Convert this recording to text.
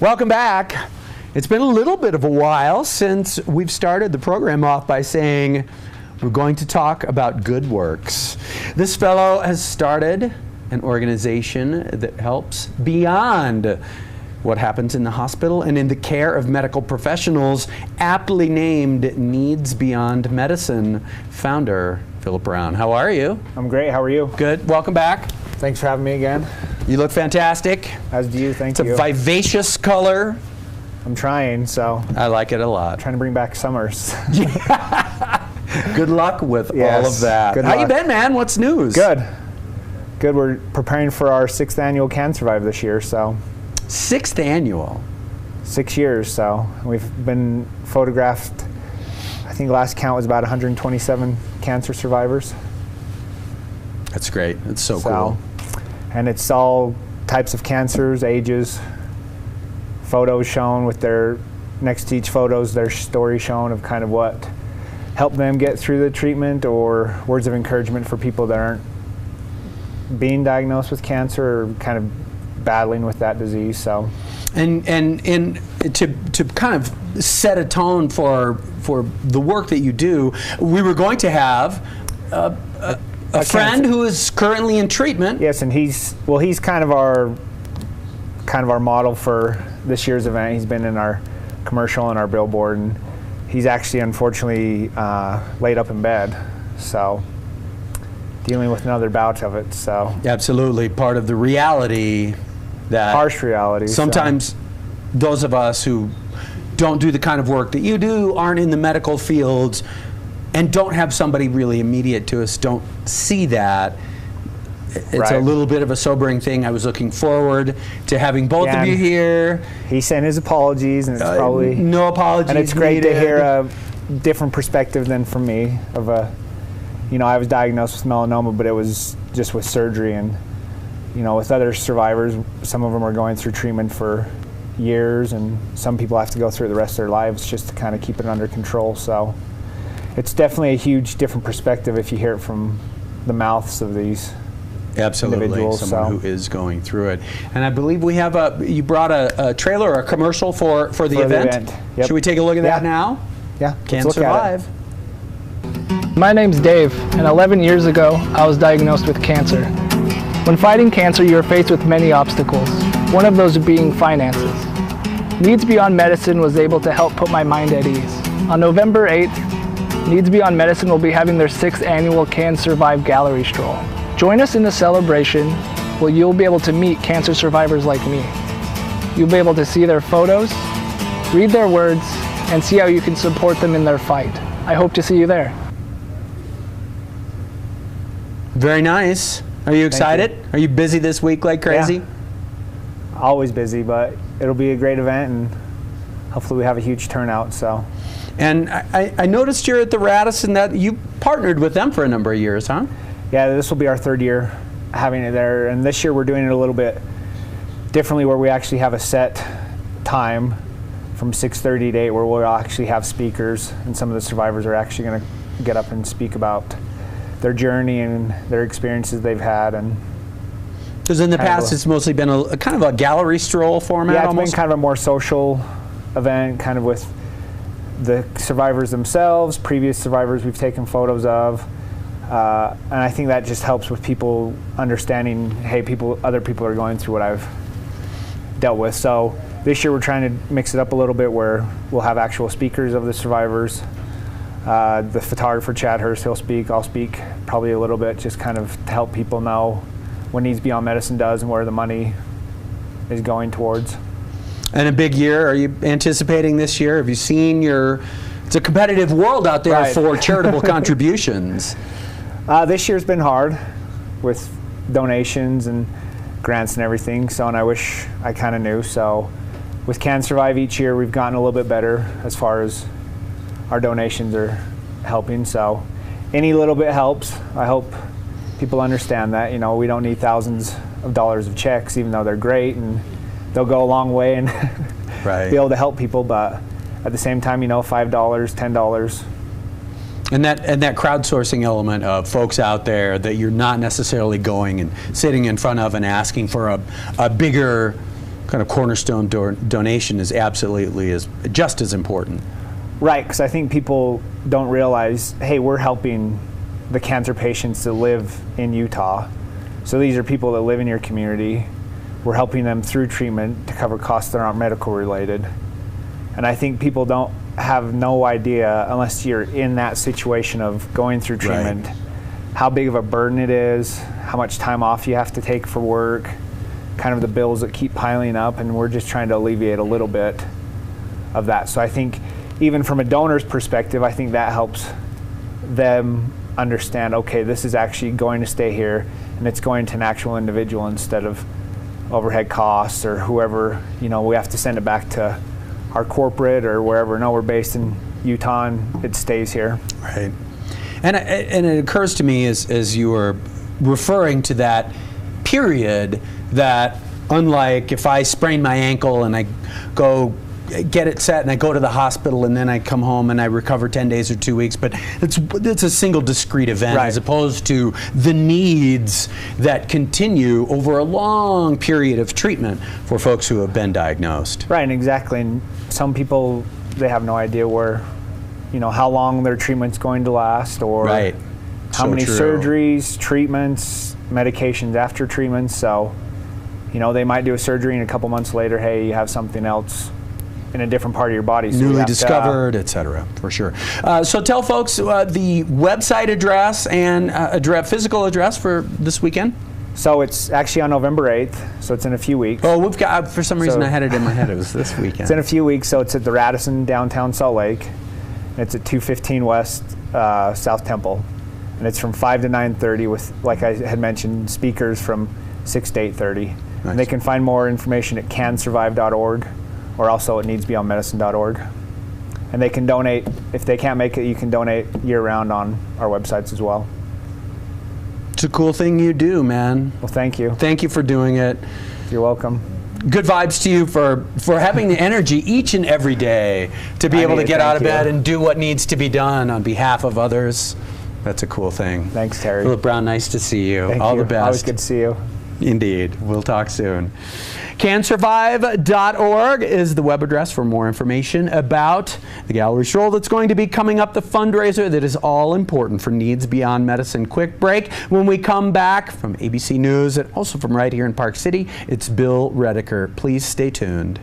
Welcome back. It's been a little bit of a while since we've started the program off by saying we're going to talk about good works. This fellow has started an organization that helps beyond what happens in the hospital and in the care of medical professionals, aptly named Needs Beyond Medicine founder, Philip Brown. How are you? I'm great. How are you? Good. Welcome back. Thanks for having me again. You look fantastic. As do you. Thank you. It's a vivacious color. I'm trying, so. I like it a lot. Trying to bring back summers. Good luck with yes, all of that. Good How luck. you been, man? What's news? Good. Good. We're preparing for our 6th annual canSURVIVE this year, so. 6th annual. 6 years, so. We've been photographed, I think last count was about 127 cancer survivors. That's great. It's so cool. And it's all types of cancers, ages, photos shown with their, next to each photos, their story shown of kind of what helped them get through the treatment, or words of encouragement for people that aren't being diagnosed with cancer or kind of battling with that disease. So, and to kind of set a tone for the work that you do, we were going to have a friend who is currently in treatment. Yes, and he's kind of our model for this year's event. He's been in our commercial and our billboard, and he's actually unfortunately laid up in bed, so dealing with another bout of it. So absolutely part of the reality, that harsh reality. Sometimes those of us who don't do the kind of work that you do, aren't in the medical fields, and don't have somebody really immediate to us, don't see that. It's right. A little bit of a sobering thing. I was looking forward to having both of you here. He sent his apologies, and it's probably no apologies. And it's great to hear a different perspective than from me. Of a, you know, I was diagnosed with melanoma, but it was just with surgery, and you know, with other survivors, some of them are going through treatment for years, and some people have to go through it the rest of their lives just to kind of keep it under control. So it's definitely a huge different perspective if you hear it from the mouths of these individuals. Someone who is going through it. And I believe we have you brought a trailer or a commercial for the event. Yep. Should we take a look at that now? Yeah. canSURVIve. My name's Dave, and 11 years ago, I was diagnosed with cancer. When fighting cancer, you are faced with many obstacles, one of those being finances. Needs Beyond Medicine was able to help put my mind at ease. On November 8th, Needs Beyond Medicine will be having their 6th annual canSURVIVE gallery stroll. Join us in the celebration where you'll be able to meet cancer survivors like me. You'll be able to see their photos, read their words, and see how you can support them in their fight. I hope to see you there. Very nice. Are you excited? Are you busy this week like crazy? Yeah. Always busy, but it'll be a great event, and hopefully we have a huge turnout. So. And I noticed you're at the Radisson, that you partnered with them for a number of years, huh? Yeah, this will be our 3rd year having it there, and this year we're doing it a little bit differently, where we actually have a set time from 6:30 to 8 where we'll actually have speakers, and some of the survivors are actually going to get up and speak about their journey and their experiences they've had. And because in the past it's mostly been a kind of a gallery stroll format. Yeah, it's been kind of a more social event, kind of with the survivors themselves, previous survivors we've taken photos of. And I think that just helps with people understanding, hey, other people are going through what I've dealt with. So this year we're trying to mix it up a little bit, where we'll have actual speakers of the survivors. The photographer, Chad Hurst, he'll speak. I'll speak probably a little bit, just kind of to help people know what Needs Beyond Medicine does and where the money is going towards. And a big year. Are you anticipating this year? Have you seen it's a competitive world out there for charitable contributions. This year's been hard with donations and grants and everything, and I wish I kind of knew. So with canSURVIVE each year, we've gotten a little bit better as far as our donations are helping. So any little bit helps. I hope people understand that. You know, we don't need thousands of dollars of checks, even though they're great and they'll go a long way and be able to help people. But at the same time, you know, $5, $10. And that crowdsourcing element of folks out there that you're not necessarily going and sitting in front of and asking for a bigger kind of cornerstone donation is absolutely just as important. Right, because I think people don't realize, hey, we're helping the cancer patients that live in Utah. So these are people that live in your community. We're helping them through treatment to cover costs that aren't medical related. And I think people don't have no idea, unless you're in that situation of going through treatment, right, how big of a burden it is, how much time off you have to take for work, kind of the bills that keep piling up, and we're just trying to alleviate a little bit of that. So I think even from a donor's perspective, I think that helps them understand, okay, this is actually going to stay here, and it's going to an actual individual instead of overhead costs or whoever, you know, we have to send it back to our corporate or wherever. No, we're based in Utah and it stays here. Right. And it occurs to me as you were referring to that period that unlike if I sprain my ankle and I go get it set and I go to the hospital and then I come home and I recover 10 days or 2 weeks, but it's a single discrete event, right, as opposed to the needs that continue over a long period of treatment for folks who have been diagnosed. Right, exactly. And some people, they have no idea where, you know, how long their treatment's going to last, or right, how many surgeries, treatments, medications after treatments. So, you know, they might do a surgery and a couple months later, hey, you have something else in a different part of your body. So newly discovered, etc. For sure. So tell folks the website address and physical address for this weekend. So it's actually on November 8th, so it's in a few weeks. Oh, we've got, for some reason I had it in my head, it was this weekend. It's in a few weeks, so it's at the Radisson Downtown Salt Lake. It's at 215 West South Temple. And it's from 5 to 9:30 with, like I had mentioned, speakers from 6 to 8:30. Nice. And they can find more information at canSURVIVE.org. or also at needsbeyondmedicine.org. And they can donate, if they can't make it, you can donate year-round on our websites as well. It's a cool thing you do, man. Well, thank you. Thank you for doing it. You're welcome. Good vibes to you for having the energy each and every day to be able to get out of bed and do what needs to be done on behalf of others. That's a cool thing. Thanks, Terry. Philip Brown, nice to see you. Thank All you. the best. Always good to see you. Indeed. We'll talk soon. canSURVIVE.org is the web address for more information about the gallery stroll that's going to be coming up, the fundraiser that is all important for Needs Beyond Medicine. Quick break. When we come back from ABC News and also from right here in Park City, it's Bill Rediker. Please stay tuned.